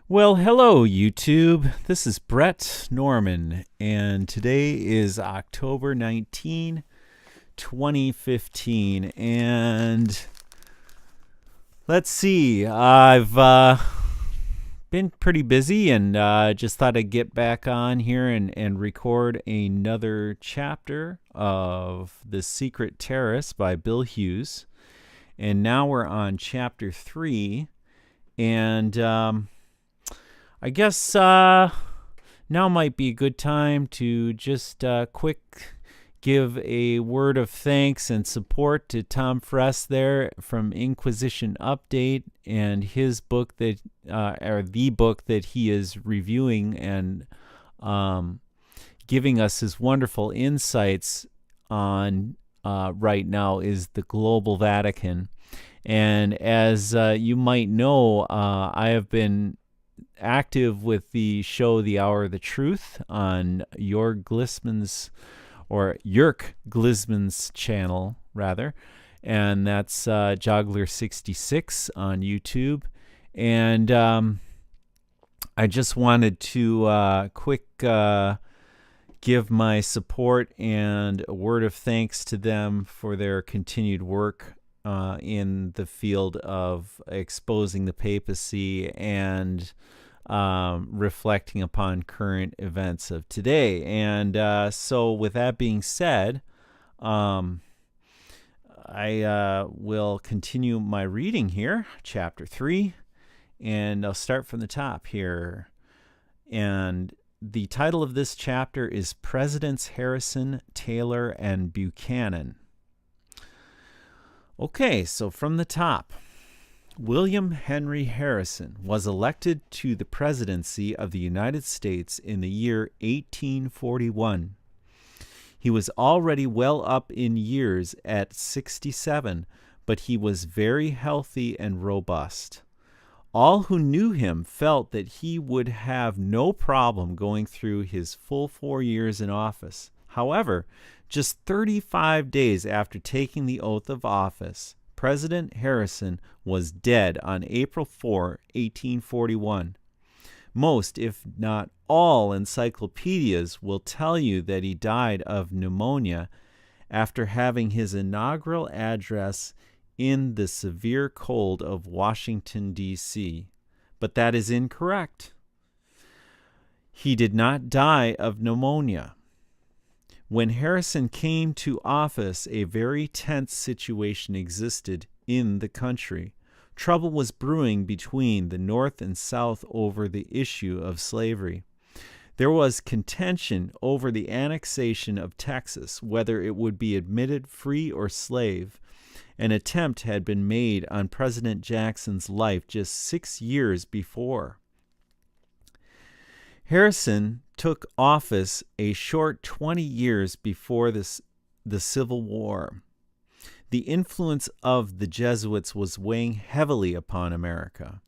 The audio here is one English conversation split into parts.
Well, hello, YouTube. This is Brett Norman, and today is October 19, 2015. And let's see, I've been pretty busy and just thought I'd get back on here and record another chapter of The Secret Terrorist by Bill Hughes. And now we're on chapter 3, and I guess now might be a good time to just quick give a word of thanks and support to Tom Fress there from Inquisition Update and his book that, or the book that he is reviewing and giving us his wonderful insights on right now is The Global Vatican. And as you might know, I have been active with the show The Hour of the Truth on Jörg Glisman's channel, rather, and that's Joggler66 on YouTube. And I just wanted to quick give my support and a word of thanks to them for their continued work in the field of exposing the papacy and reflecting upon current events of today. And so with that being said, I will continue my reading here, chapter 3, and I'll start from the top here. And the title of this chapter is Presidents Harrison, Taylor, and Buchanan. Okay, so from the top. William Henry Harrison was elected to the presidency of the United States in the year 1841. He was already well up in years at 67, but he was very healthy and robust. All who knew him felt that he would have no problem going through his full 4 years in office. However, just 35 days after taking the oath of office, President Harrison was dead on April 4, 1841. Most, if not all, encyclopedias will tell you that he died of pneumonia after having his inaugural address in the severe cold of Washington, D.C. But that is incorrect. He did not die of pneumonia. When Harrison came to office, a very tense situation existed in the country. Trouble was brewing between the North and South over the issue of slavery. There was contention over the annexation of Texas, whether it would be admitted free or slave. An attempt had been made on President Jackson's life just 6 years before. Harrison took office a short 20 years before the Civil War. The influence of the Jesuits was weighing heavily upon America.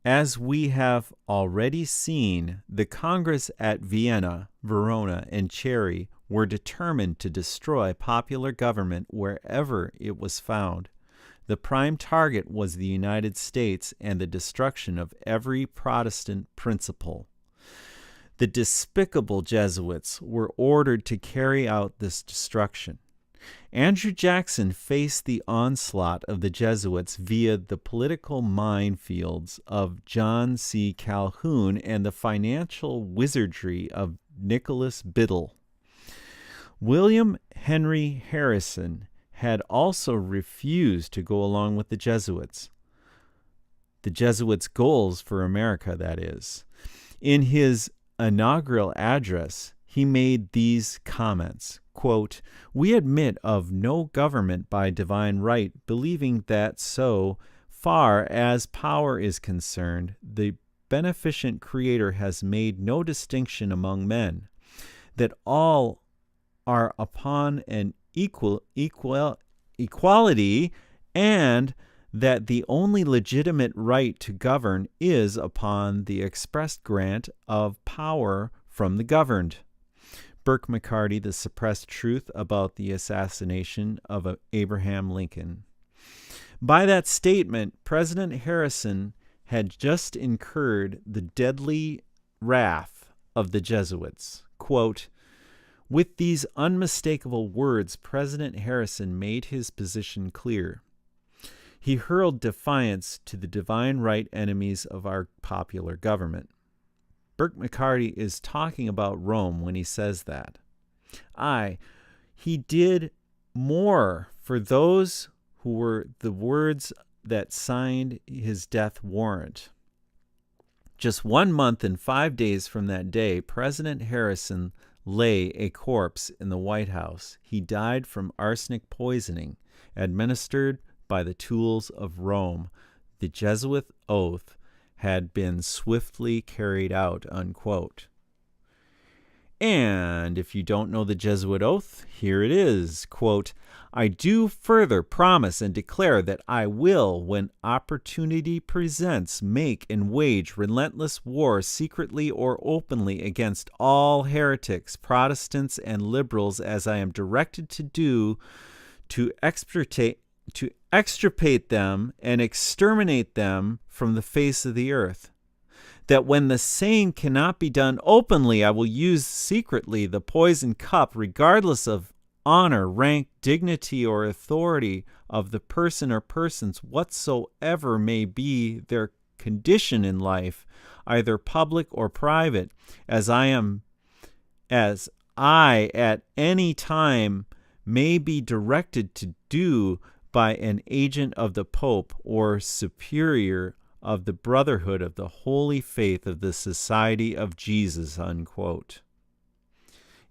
As we have already seen, the Congress at Vienna, Verona, and Cherry were determined to destroy popular government wherever it was found. The prime target was the United States and the destruction of every Protestant principle. The despicable Jesuits were ordered to carry out this destruction. Andrew Jackson faced the onslaught of the Jesuits via the political minefields of John C. Calhoun and the financial wizardry of Nicholas Biddle. William Henry Harrison had also refused to go along with the Jesuits. The Jesuits' goals for America, that is. In his inaugural address, he made these comments, quote, "We admit of no government by divine right, believing that so far as power is concerned, the beneficent Creator has made no distinction among men, that all are upon an equality, and that the only legitimate right to govern is upon the expressed grant of power from the governed." Burke McCarty, The Suppressed Truth About the Assassination of Abraham Lincoln. By that statement, President Harrison had just incurred the deadly wrath of the Jesuits. Quote, with these unmistakable words, President Harrison made his position clear. He hurled defiance to the divine right enemies of our popular government. Burke McCarty is talking about Rome when he says that. He did more for those who were the words that signed his death warrant. Just 1 month and 5 days from that day, President Harrison lay a corpse in the White House. He died from arsenic poisoning, administered by the tools of Rome. The Jesuit oath had been swiftly carried out, unquote. And if you don't know the Jesuit oath, here it is. Quote, I do further promise and declare that I will, when opportunity presents, make and wage relentless war secretly or openly against all heretics, Protestants, and liberals, as I am directed to do, to extirpate them and exterminate them from the face of the earth. That when the same cannot be done openly, I will use secretly the poisoned cup, regardless of honor, rank, dignity, or authority of the person or persons whatsoever may be their condition in life, either public or private, as I at any time may be directed to do by an agent of the Pope or superior of the Brotherhood of the Holy Faith of the Society of Jesus, unquote.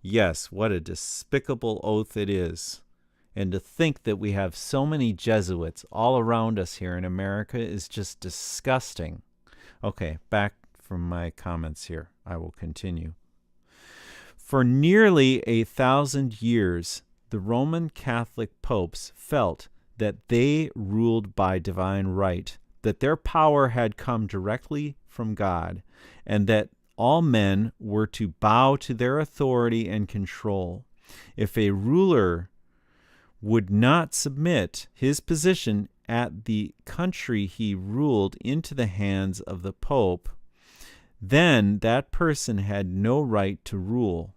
Yes, what a despicable oath it is. And to think that we have so many Jesuits all around us here in America is just disgusting. Okay, back from my comments here. I will continue. For nearly 1,000 years, the Roman Catholic popes felt that they ruled by divine right, that their power had come directly from God, and that all men were to bow to their authority and control. If a ruler would not submit his position at the country he ruled into the hands of the Pope, then that person had no right to rule.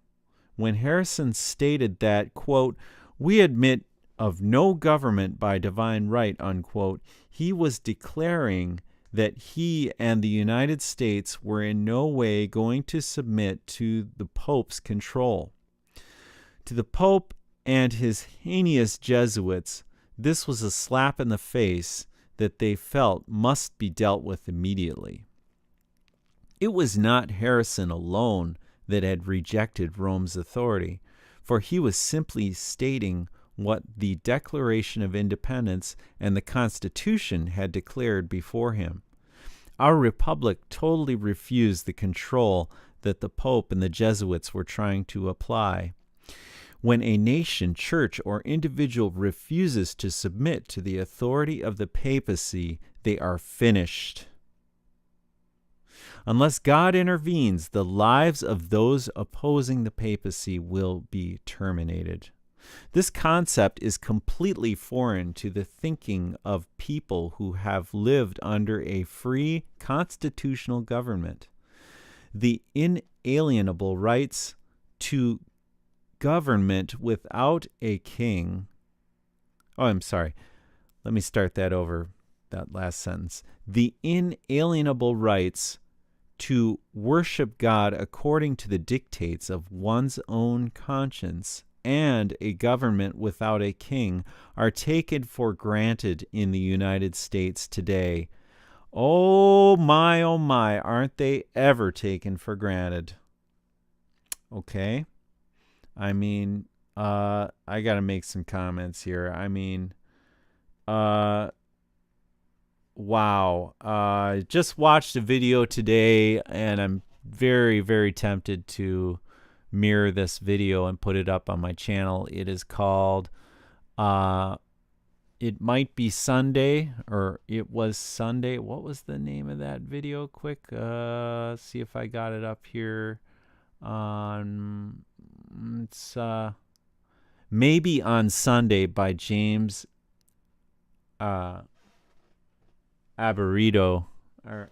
When Harrison stated that, quote, we admit of no government by divine right, unquote, he was declaring that he and the United States were in no way going to submit to the Pope's control. To the Pope and his heinous Jesuits, this was a slap in the face that they felt must be dealt with immediately. It was not Harrison alone that had rejected Rome's authority, for he was simply stating what the Declaration of Independence and the Constitution had declared before him. Our republic totally refused the control that the Pope and the Jesuits were trying to apply. When a nation, church, or individual refuses to submit to the authority of the papacy, they are finished. Unless God intervenes, the lives of those opposing the papacy will be terminated. This concept is completely foreign to the thinking of people who have lived under a free constitutional government. The inalienable rights to government without a king. Oh, I'm sorry. Let me start that over, that last sentence. The inalienable rights to worship God according to the dictates of one's own conscience and a government without a king are taken for granted in the United States today. Oh my, aren't they ever taken for granted? Okay. I mean, I got to make some comments here. I mean, wow. Just watched a video today, and I'm very, very tempted to mirror this video and put it up on my channel. It is called It Might Be Sunday, or It Was Sunday. What was the name of that video? Quick, see if I got it up here. It's Maybe on Sunday by James Abarito. Or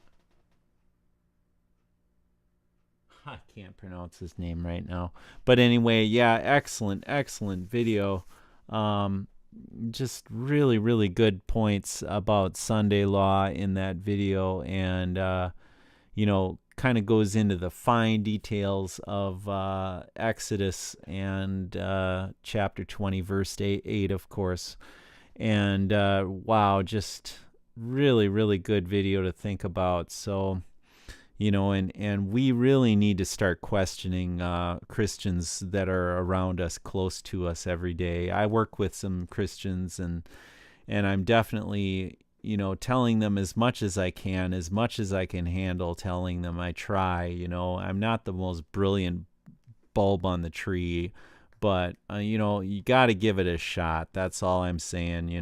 I can't pronounce his name right now. But anyway, yeah, excellent video. Um, just really, really good points about Sunday law in that video, and kind of goes into the fine details of Exodus and chapter 20, verse 8, of course. And wow, just really, really good video to think about. So, and we really need to start questioning Christians that are around us, close to us every day. I work with some Christians, and I'm definitely, telling them as much as I can handle, telling them I try. I'm not the most brilliant bulb on the tree, but you got to give it a shot. That's all I'm saying.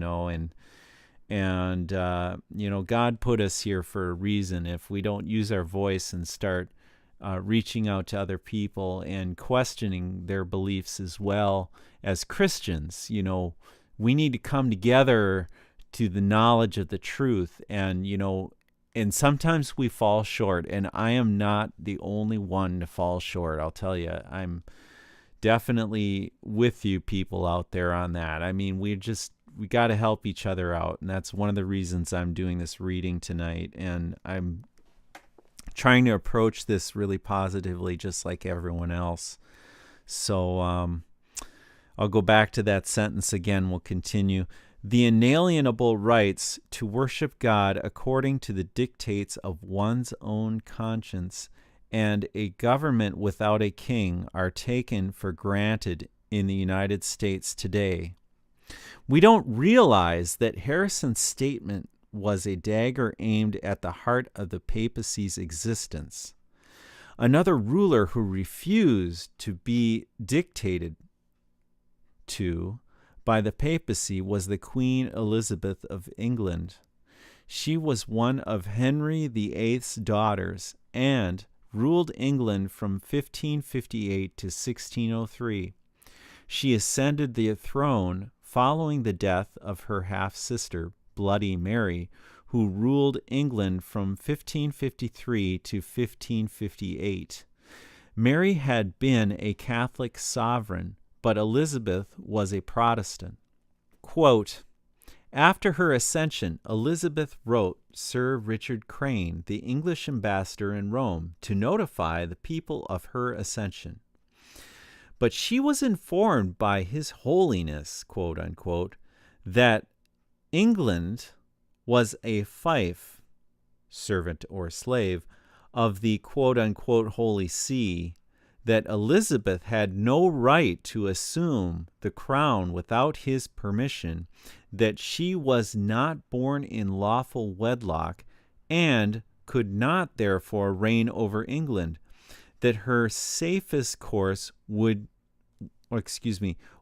And God put us here for a reason. If we don't use our voice and start reaching out to other people and questioning their beliefs as well as Christians, we need to come together to the knowledge of the truth. And sometimes we fall short, and I am not the only one to fall short. I'll tell you, I'm definitely with you people out there on that. I mean, we got to help each other out, and that's one of the reasons I'm doing this reading tonight, and I'm trying to approach this really positively, just like everyone else. So I'll go back to that sentence again. We'll continue. The inalienable rights to worship God according to the dictates of one's own conscience and a government without a king are taken for granted in the United States today. We don't realize that Harrison's statement was a dagger aimed at the heart of the papacy's existence. Another ruler who refused to be dictated to by the papacy was the Queen Elizabeth of England. She was one of Henry VIII's daughters and ruled England from 1558 to 1603. She ascended the throne following the death of her half-sister, Bloody Mary, who ruled England from 1553 to 1558. Mary had been a Catholic sovereign, but Elizabeth was a Protestant. Quote, after her ascension, Elizabeth wrote Sir Richard Crane, the English ambassador in Rome, to notify the people of her ascension. But she was informed by His Holiness, quote unquote, that England was a fief, servant or slave, of the quote unquote Holy See, that Elizabeth had no right to assume the crown without his permission, that she was not born in lawful wedlock, and could not therefore reign over England, that her safest course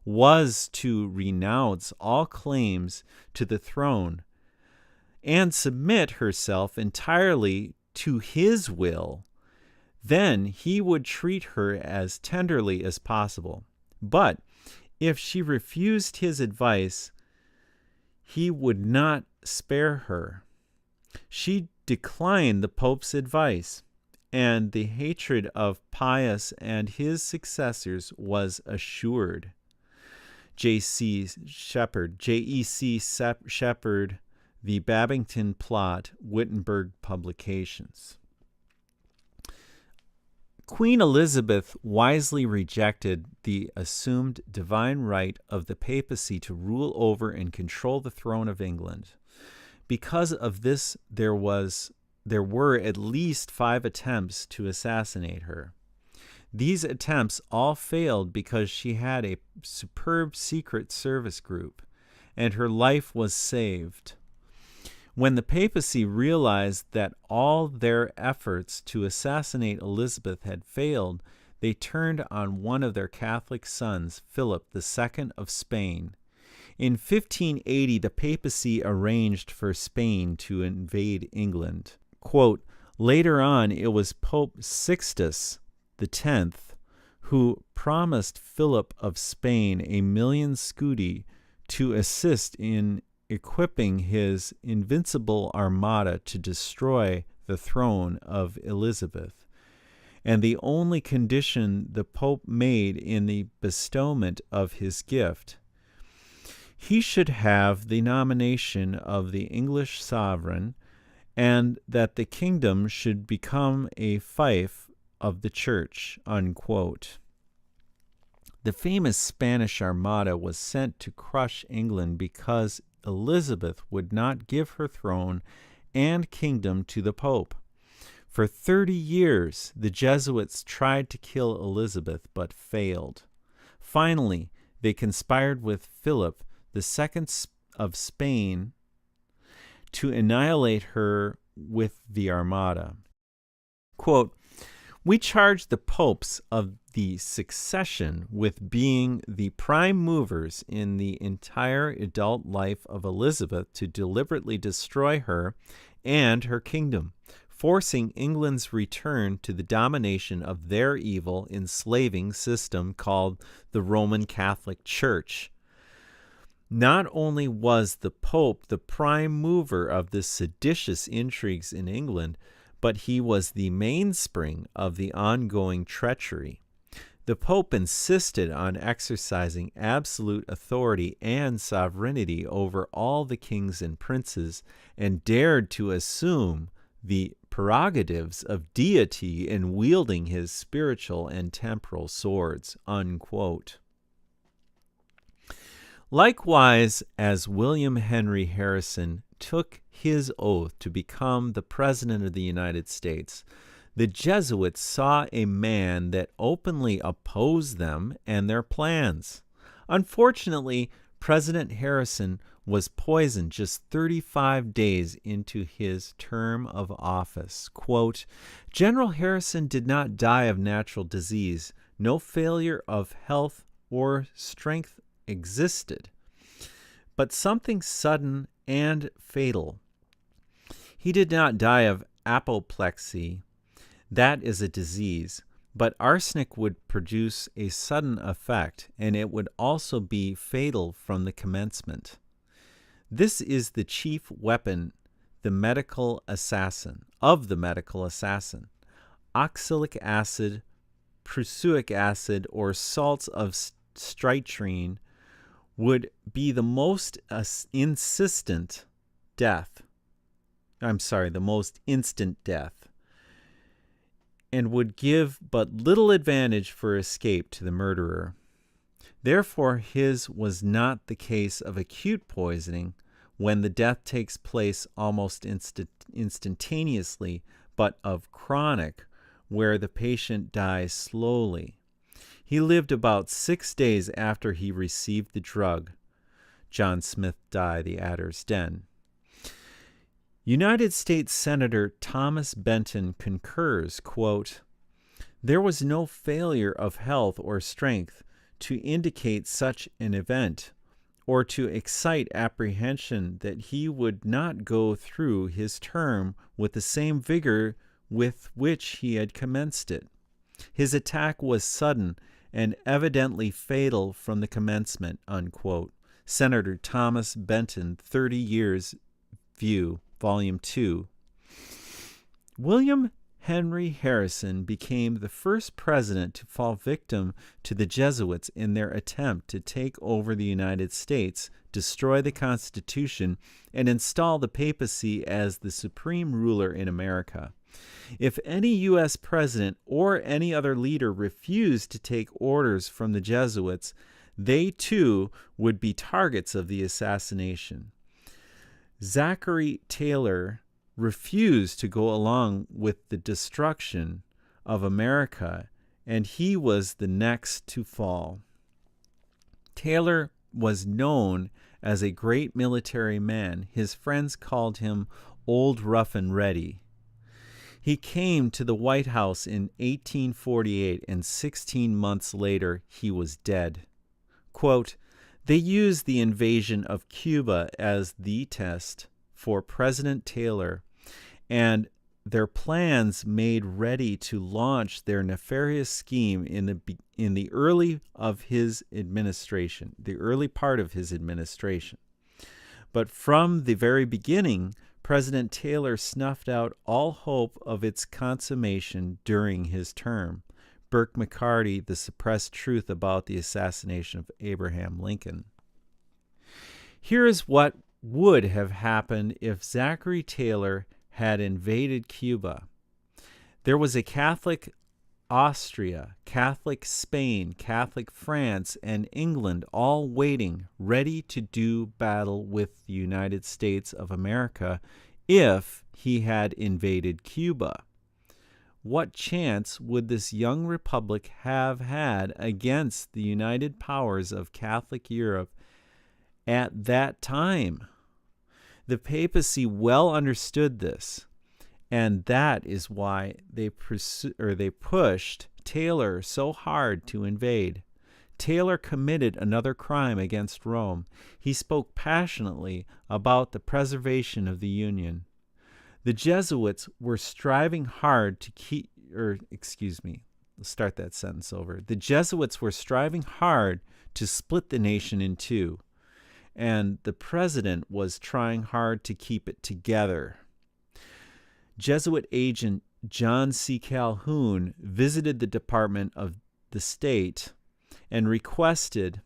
was to renounce all claims to the throne and submit herself entirely to his will. Then he would treat her as tenderly as possible. But if she refused his advice, he would not spare her. She declined the Pope's advice, and the hatred of Pius and his successors was assured. J.E.C. Shepherd, The Babington Plot, Wittenberg Publications. Queen Elizabeth wisely rejected the assumed divine right of the papacy to rule over and control the throne of England. Because of this, there were at least 5 attempts to assassinate her. These attempts all failed because she had a superb secret service group, and her life was saved. When the papacy realized that all their efforts to assassinate Elizabeth had failed, they turned on one of their Catholic sons, Philip II of Spain. In 1580, the papacy arranged for Spain to invade England. Quote, later on, it was Pope Sixtus X who promised Philip of Spain 1,000,000 scudi to assist in equipping his invincible armada to destroy the throne of Elizabeth, and the only condition the Pope made in the bestowment of his gift. He should have the nomination of the English sovereign, and that the kingdom should become a fief of the Church, unquote. The famous Spanish Armada was sent to crush England because Elizabeth would not give her throne and kingdom to the Pope. For 30 years, the Jesuits tried to kill Elizabeth, but failed. Finally, they conspired with Philip II of Spain to annihilate her with the Armada. Quote, "We charge the popes of the succession with being the prime movers in the entire adult life of Elizabeth to deliberately destroy her and her kingdom, forcing England's return to the domination of their evil, enslaving system called the Roman Catholic Church." Not only was the Pope the prime mover of the seditious intrigues in England, but he was the mainspring of the ongoing treachery. The Pope insisted on exercising absolute authority and sovereignty over all the kings and princes, and dared to assume the prerogatives of deity in wielding his spiritual and temporal swords, unquote. Likewise, as William Henry Harrison took his oath to become the President of the United States, the Jesuits saw a man that openly opposed them and their plans. Unfortunately, President Harrison was poisoned just 35 days into his term of office. Quote, "General Harrison did not die of natural disease. No failure of health or strength existed, but something sudden and fatal. He did not die of apoplexy. That is a disease, but arsenic would produce a sudden effect, and it would also be fatal from the commencement. This is the chief weapon of the medical assassin. Oxalic acid, prussic acid, or salts of strychnine would be the most instant death, and would give but little advantage for escape to the murderer. Therefore, his was not the case of acute poisoning, when the death takes place almost instantaneously, but of chronic, where the patient dies slowly. He lived about 6 days after he received the drug." John Smith Dye, The Adder's Den. United States Senator Thomas Benton concurs, quote, "There was no failure of health or strength to indicate such an event, or to excite apprehension that he would not go through his term with the same vigor with which he had commenced it. His attack was sudden and evidently fatal from the commencement," unquote. Senator Thomas Benton, 30 Years View, Volume 2. William Henry Harrison became the first president to fall victim to the Jesuits in their attempt to take over the United States, destroy the Constitution, and install the papacy as the supreme ruler in America. If any U.S. president or any other leader refused to take orders from the Jesuits, they too would be targets of the assassination. Zachary Taylor refused to go along with the destruction of America, and he was the next to fall. Taylor was known as a great military man. His friends called him Old Rough and Ready. He came to the White House in 1848, and 16 months later he was dead. Quote, "They used the invasion of Cuba as the test for President Taylor, and their plans made ready to launch their nefarious scheme in the early part of his administration. But from the very beginning, President Taylor snuffed out all hope of its consummation during his term. Burke McCarty, The Suppressed Truth About the Assassination of Abraham Lincoln. Here is what would have happened if Zachary Taylor had invaded Cuba. There was a Catholic Austria, Catholic Spain, Catholic France, and England all waiting, ready to do battle with the United States of America if he had invaded Cuba. What chance would this young republic have had against the united powers of Catholic Europe at that time? The papacy well understood this, and that is why they pushed Taylor so hard to invade. Taylor committed another crime against Rome. He spoke passionately about the preservation of the Union. The Jesuits were striving hard to start that sentence over. The Jesuits were striving hard to split the nation in two, and the president was trying hard to keep it together. Jesuit agent John C. Calhoun visited the Department of the State and requested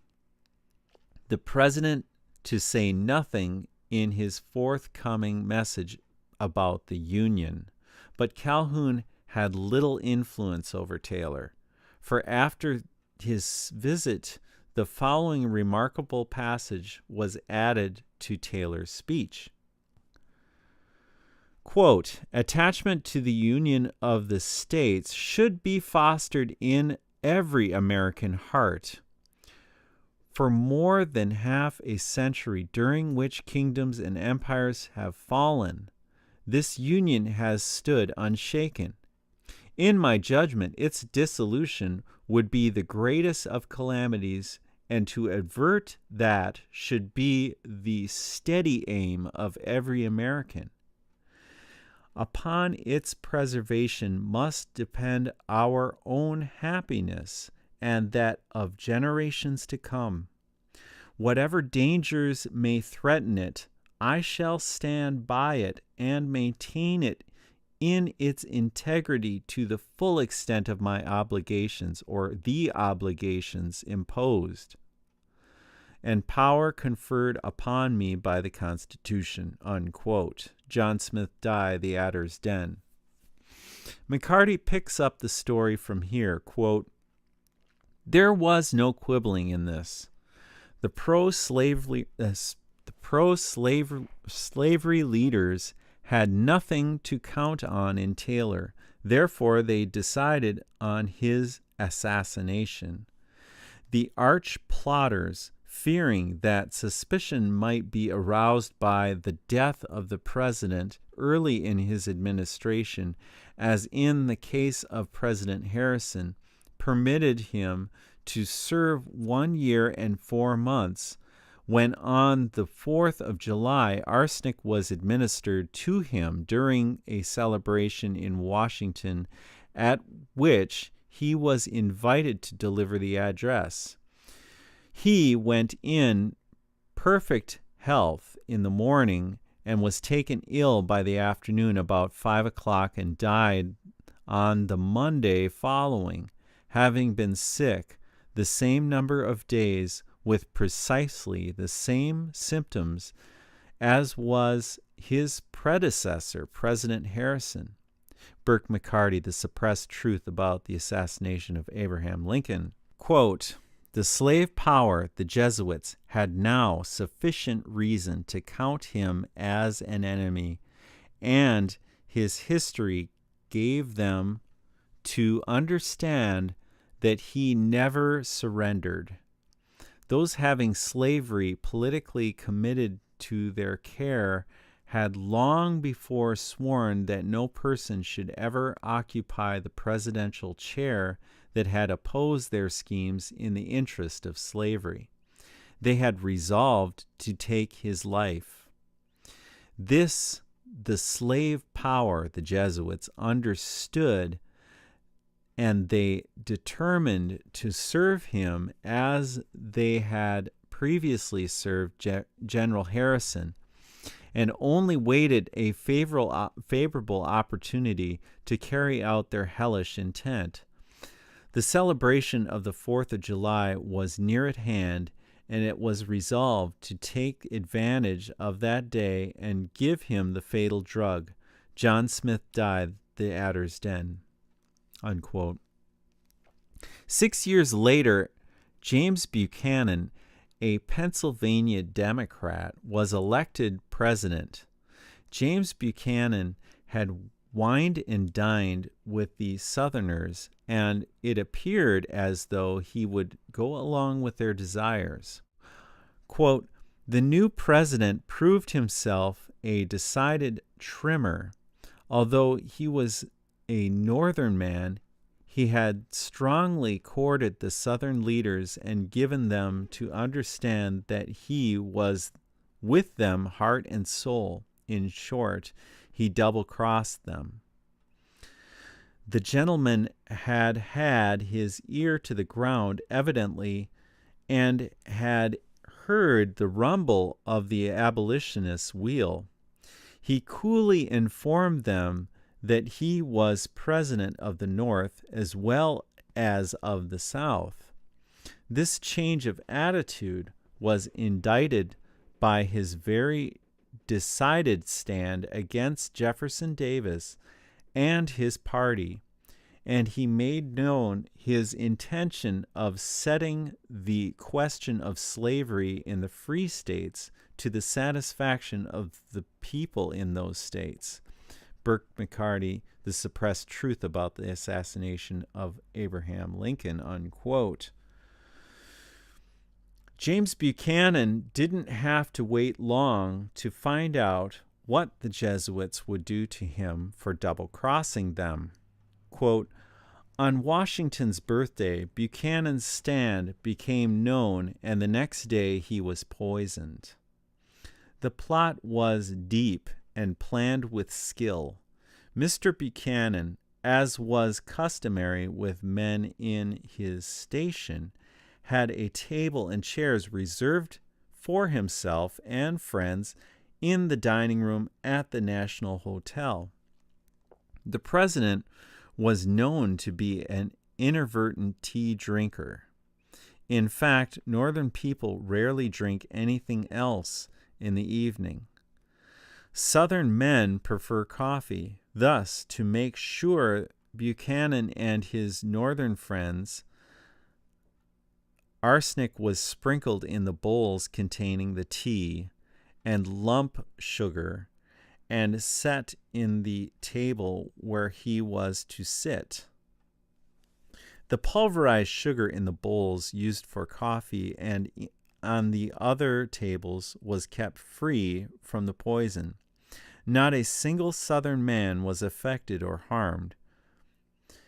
the president to say nothing in his forthcoming message about the Union. But Calhoun had little influence over Taylor, for after his visit, the following remarkable passage was added to Taylor's speech. Quote, "Attachment to the Union of the States should be fostered in every American heart. For more than half a century during which kingdoms and empires have fallen, this Union has stood unshaken. In my judgment, its dissolution would be the greatest of calamities, and to avert that should be the steady aim of every American. Upon its preservation must depend our own happiness and that of generations to come. Whatever dangers may threaten it, I shall stand by it and maintain it in its integrity to the full extent of my obligations or the obligations imposed and power conferred upon me by the Constitution." Unquote. John Smith Dye, The Adder's Den. McCarty picks up the story from here. Quote, "There was no quibbling in this. The pro-slavery leaders had nothing to count on in Taylor. Therefore, they decided on his assassination. The arch plotters, fearing that suspicion might be aroused by the death of the president early in his administration, as in the case of President Harrison, permitted him to serve 1 year and 4 months, when on the 4th of July, arsenic was administered to him during a celebration in Washington at which he was invited to deliver the address. He went in perfect health in the morning and was taken ill by the afternoon about 5 o'clock and died on the Monday following, having been sick the same number of days with precisely the same symptoms as was his predecessor, President Harrison." Burke McCarty, The Suppressed Truth About the Assassination of Abraham Lincoln. Quote, "The slave power, the Jesuits, had now sufficient reason to count him as an enemy, and his history gave them to understand that he never surrendered. Those having slavery politically committed to their care had long before sworn that no person should ever occupy the presidential chair that had opposed their schemes in the interest of slavery. They had resolved to take his life. This the slave power, the Jesuits, understood, and they determined to serve him as they had previously served General Harrison, and only waited a favorable opportunity to carry out their hellish intent. The celebration of the 4th of July was near at hand, and it was resolved to take advantage of that day and give him the fatal drug. John Smith died the adder's den. Unquote. 6 years later, James Buchanan, a Pennsylvania Democrat, was elected president. James Buchanan had wined and dined with the Southerners, and it appeared as though he would go along with their desires. Quote, the new president proved himself a decided trimmer. Although he was a Northern man, he had strongly courted the Southern leaders and given them to understand that he was with them heart and soul. In short, he double-crossed them. The gentleman had had his ear to the ground, evidently, and had heard the rumble of the abolitionists' wheel. He coolly informed them that he was president of the North as well as of the South. This change of attitude was indicted by his very decided stand against Jefferson Davis and his party, and he made known his intention of setting the question of slavery in the free states to the satisfaction of the people in those states. Burke McCarty, The Suppressed Truth About the Assassination of Abraham Lincoln, unquote. James Buchanan didn't have to wait long to find out what the Jesuits would do to him for double-crossing them. Quote, on Washington's birthday, Buchanan's stand became known, and the next day he was poisoned. The plot was deep and planned with skill. Mr. Buchanan, as was customary with men in his station, had a table and chairs reserved for himself and friends in the dining room at the National Hotel. The president was known to be an inadvertent tea drinker. In fact, Northern people rarely drink anything else in the evening. Southern men prefer coffee. Thus, to make sure Buchanan and his Northern friends, arsenic was sprinkled in the bowls containing the tea and lump sugar and set in the table where he was to sit. The pulverized sugar in the bowls used for coffee and on the other tables was kept free from the poison. Not a single Southern man was affected or harmed.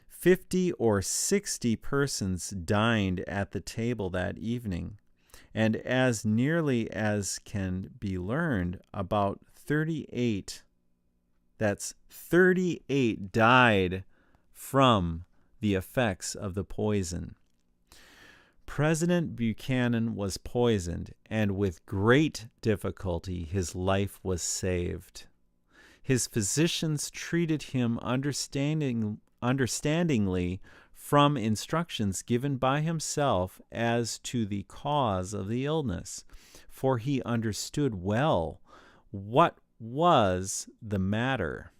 50 or 60 persons dined at the table that evening, and as nearly as can be learned, about 38 died from the effects of the poison. President Buchanan was poisoned, and with great difficulty his life was saved. His physicians treated him understandingly from instructions given by himself as to the cause of the illness, for he understood well what was the matter.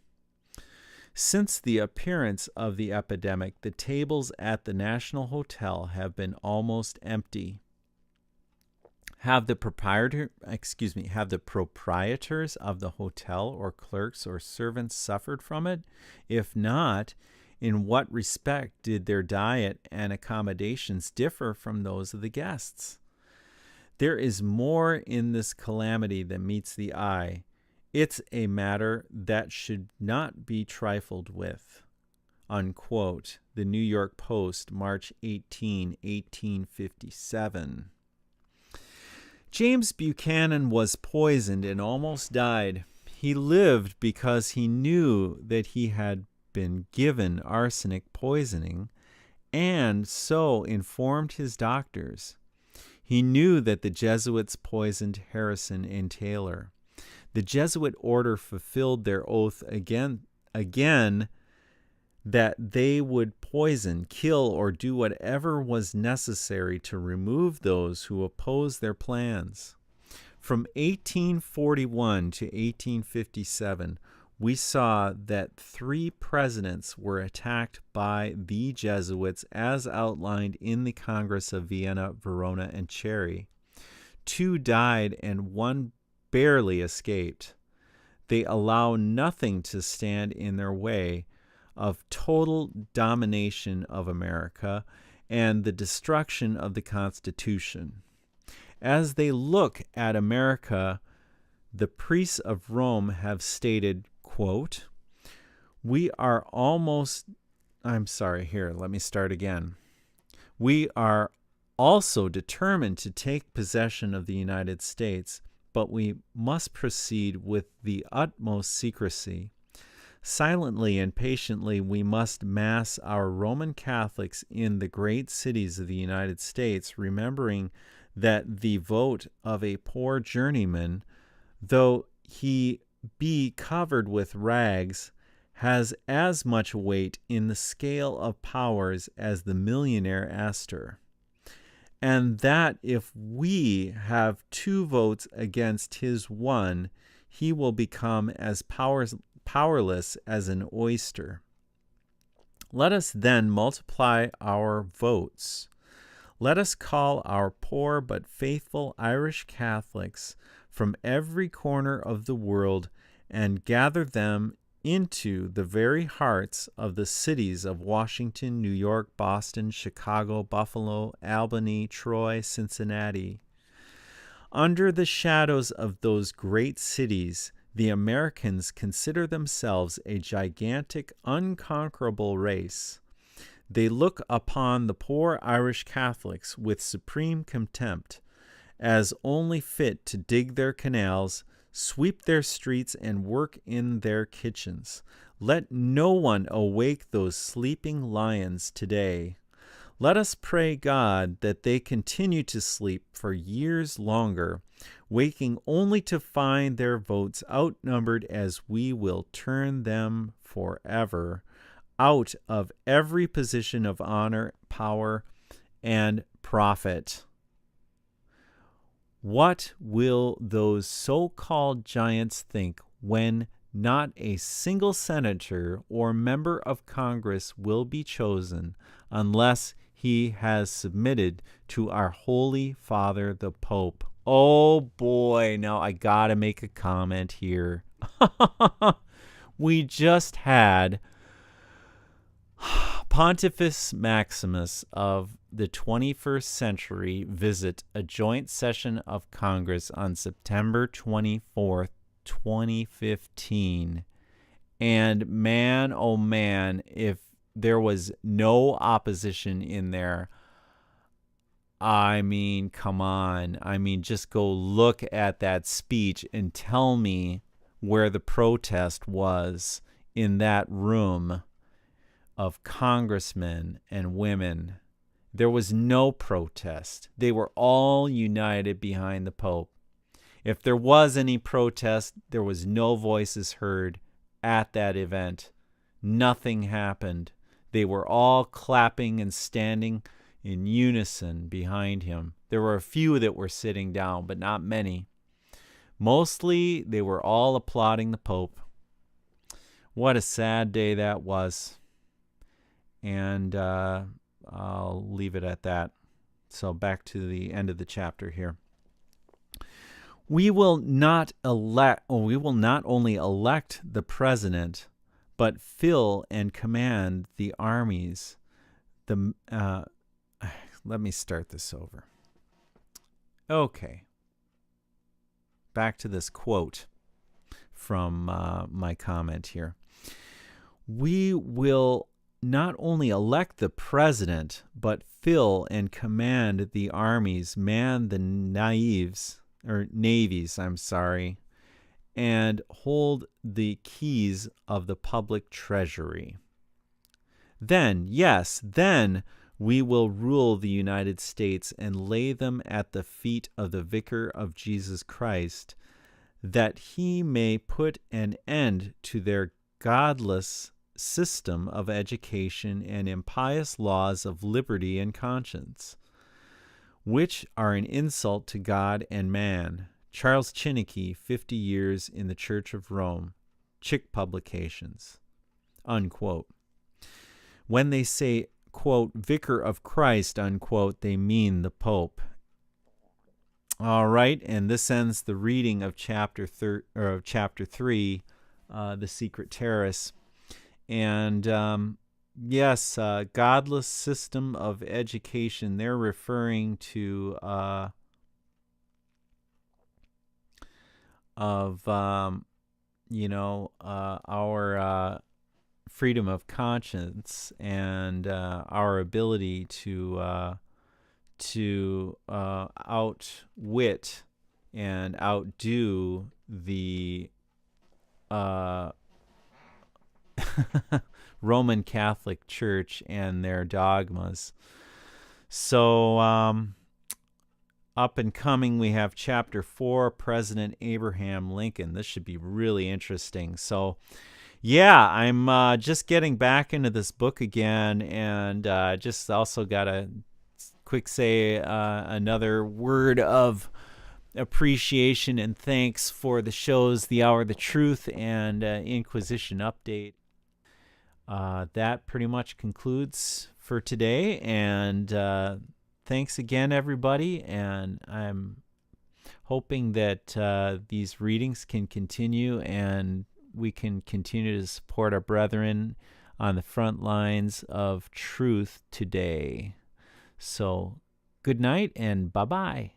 Since the appearance of the epidemic, the tables at the National Hotel have been almost empty. Have the proprietors of the hotel or clerks or servants suffered from it? If not, in what respect did their diet and accommodations differ from those of the guests? There is more in this calamity than meets the eye. It's a matter that should not be trifled with. Unquote. The New York Post, March 18, 1857. James Buchanan was poisoned and almost died. He lived because he knew that he had been given arsenic poisoning, and so informed his doctors. He knew that the Jesuits poisoned Harrison and Taylor. The Jesuit order fulfilled their oath again that they would poison, kill, or do whatever was necessary to remove those who opposed their plans. From 1841 to 1857, we saw that 3 presidents were attacked by the Jesuits as outlined in the Congress of Vienna, Verona, and Chieri. 2 died and 1 barely escaped. They allow nothing to stand in their way of total domination of America and the destruction of the Constitution. As they look at America, the priests of Rome have stated, quote, We are also determined to take possession of the United States, but we must proceed with the utmost secrecy. Silently and patiently we must mass our Roman Catholics in the great cities of the United States, remembering that the vote of a poor journeyman, though he be covered with rags, has as much weight in the scale of powers as the millionaire Astor. And that if we have 2 votes against his 1, he will become as powerless as an oyster. Let us then multiply our votes. Let us call our poor but faithful Irish Catholics from every corner of the world and gather them into the very hearts of the cities of Washington, New York, Boston, Chicago, Buffalo, Albany, Troy, Cincinnati. Under the shadows of those great cities, the Americans consider themselves a gigantic, unconquerable race. They look upon the poor Irish Catholics with supreme contempt, as only fit to dig their canals, sweep their streets, and work in their kitchens. Let no one awake those sleeping lions today. Let us pray God that they continue to sleep for years longer, waking only to find their votes outnumbered, as we will turn them forever out of every position of honor, power, and profit. What will those so-called giants think when not a single senator or member of Congress will be chosen unless he has submitted to our Holy Father, the Pope? Oh boy, now I gotta make a comment here. We just had Pontifex Maximus of the 21st century visit a joint session of Congress on September 24th, 2015. And man, oh man, if there was no opposition in there, I mean, come on. I mean, just go look at that speech and tell me where the protest was in that room of congressmen and women. There was no protest. They were all united behind the Pope. If there was any protest, there was no voices heard at that event. Nothing happened. They were all clapping and standing in unison behind him. There were a few that were sitting down, but not many. Mostly, they were all applauding the Pope. What a sad day that was. And I'll leave it at that. So back to the end of the chapter here. We will not only elect the president, but fill and command the armies. Let me start this over. Okay. Back to this quote from my comment here. We will not only elect the president, but fill and command the armies, man the navies, and hold the keys of the public treasury. Then we will rule the United States and lay them at the feet of the Vicar of Jesus Christ. that he may put an end to their godless system of education and impious laws of liberty and conscience, which are an insult to God and man. Charles Chinnicky, 50 Years in the Church of Rome, Chick Publications, unquote. When they say, quote, Vicar of Christ, unquote, they mean the Pope. All right, and this ends the reading of chapter 3, The Secret Terrace. And yes, godless system of education. They're referring to our freedom of conscience and our ability to outwit and outdo the Roman Catholic Church and their dogmas. So up and coming, we have Chapter 4, President Abraham Lincoln. This should be really interesting. So yeah, I'm just getting back into this book again, and just also got to quick say another word of appreciation and thanks for the shows The Hour of the Truth and Inquisition Update. That pretty much concludes for today, and thanks again, everybody, and I'm hoping that these readings can continue and we can continue to support our brethren on the front lines of truth today. So good night and bye-bye.